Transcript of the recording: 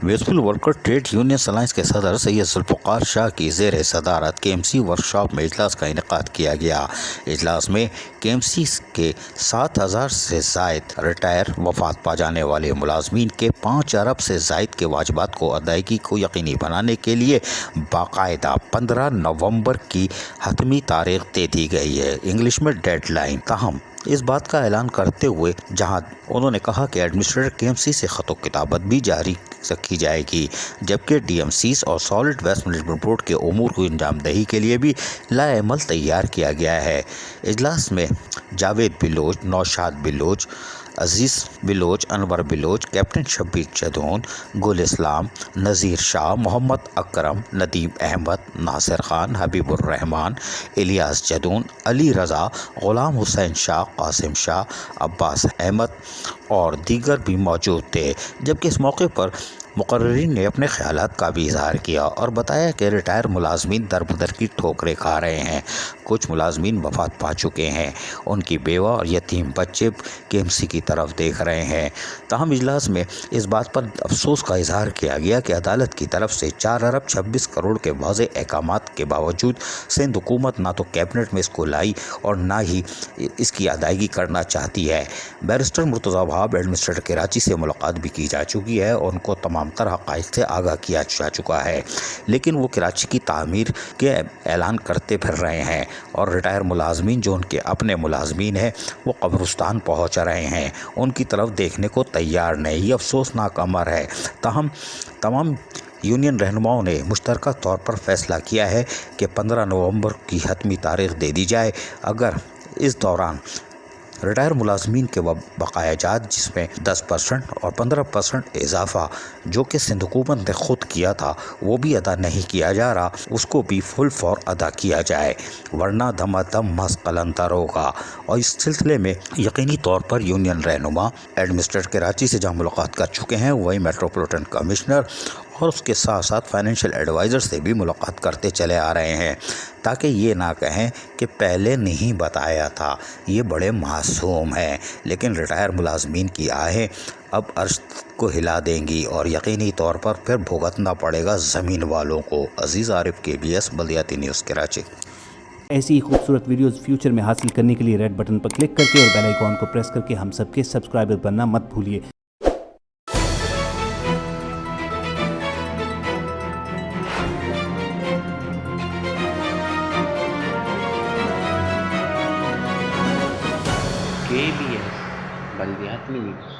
Municipal worker trade union alliance के सदर सैयद जुल्फ़िकार शाह की ज़ेर सदारत KMC वर्कशॉप में इजलास का इनेकाद किया गया। इजलास में KMC के 7,000 से ज़ायद रिटायर वफात पा जाने वाले मुलाजमीन के 5 अरब से ज़ायद के वाजिबात को अदायगी को यकीनी बनाने के लिए बाकायदा 15 नवंबर की हतमी तारीख दे दी गई है, इंग्लिश में डेडलाइन। ताहम इस बात का ऐलान करते हुए जहां उन्होंने कहा कि एडमिनिस्ट्रेटर KMC से ख़त किताबत भी जारी रखी जाएगी, जबकि DMCs और सॉलिड वेस्ट मैनेजमेंट बोर्ड के उमूर को अंजामदही के लिए भी लाएमल तैयार किया गया है। इजलास में जावेद बिलोच, नौशाद बिलोच, अजीज़ बिलोच, अनवर बिलोच, कैप्टन शब्बीर जदून, गुल इस्लाम, नज़ीर शाह, मोहम्मद अकरम, नदीम अहमद, नासिर खान, हबीबुर रहमान, इलियास जदून, अली रज़ा, ग़ुलाम हुसैन शाह, कासिम शाह, अब्बास अहमद और दीगर भी मौजूद थे। जबकि इस मौके पर मुक़र्रिरीन ने अपने ख़यालात का भी इज़हार किया और बताया कि रिटायर मुलाजमीन दर बदर की ठोकरें खा रहे हैं। कुछ मुलाजमीन वफ़ात पा चुके हैं, उनकी बेवा और यतीम बच्चे KMC की तरफ देख रहे हैं। ताहम इजलास में इस बात पर अफसोस का इज़हार किया गया कि अदालत की तरफ से 4 अरब 26 करोड़ के वाज़े अहकामात के बावजूद सिंध हुकूमत ना तो कैबिनेट में इसको लाई और ना ही इसकी अदायगी करना चाहती है। बैरिस्टर मुर्तज़ा वहाब एडमिनिस्ट्रेटर कराची से मुलाकात भी की जा चुकी है और उनको तमाम तरह हक़ाइक़ से आगाह किया जा चुका है, लेकिन वो कराची की तामीर के ऐलान करते फिर रहे हैं और रिटायर मुलाजमीन जो उनके अपने मुलाजमीन हैं वो कब्रिस्तान पहुँच रहे हैं, उनकी तरफ देखने को तैयार नहीं। ये अफसोसनाक अमर है। ताहम तमाम यूनियन रहनुमाओं ने मुश्तरका तौर पर फैसला किया है कि 15 नवंबर की हतमी तारीख दे दी जाए। अगर इस दौरान रिटायर मुलाजमीन के बकाया जात जिसमें 10% और 15% इजाफा जो कि सिंध हुकूमत ने ख़ुद किया था वो भी अदा नहीं किया जा रहा, उसको भी फुल फॉर अदा किया जाए, वरना धमाधम मस कलंतर होगा। और इस सिलसिले में यकीनी तौर पर यूनियन रहनुमा एडमिनिस्ट्रेटर कराची से जहाँ मुलाकात कर चुके हैं, वही मेट्रोपॉलिटन कमिश्नर और उसके साथ साथ फाइनेंशियल एडवाइज़र से भी मुलाकात करते चले आ रहे हैं, ताकि ये ना कहें कि पहले नहीं बताया था। ये बड़े मासूम हैं, लेकिन रिटायर मुलाजमीन की आहें अब अर्श को हिला देंगी और यकीनी तौर पर फिर भुगतना पड़ेगा ज़मीन वालों को। अजीज़ आरिफ, KBS बल्दियाती न्यूज़ कराची। ऐसी ही खूबसूरत वीडियोस फ्यूचर में हासिल करने के लिए रेड बटन पर क्लिक करके और बेल आइकॉन को प्रेस करके हम सबके सब्सक्राइबर बनना मत भूलिए। KBS बल्दियाती न्यूज़।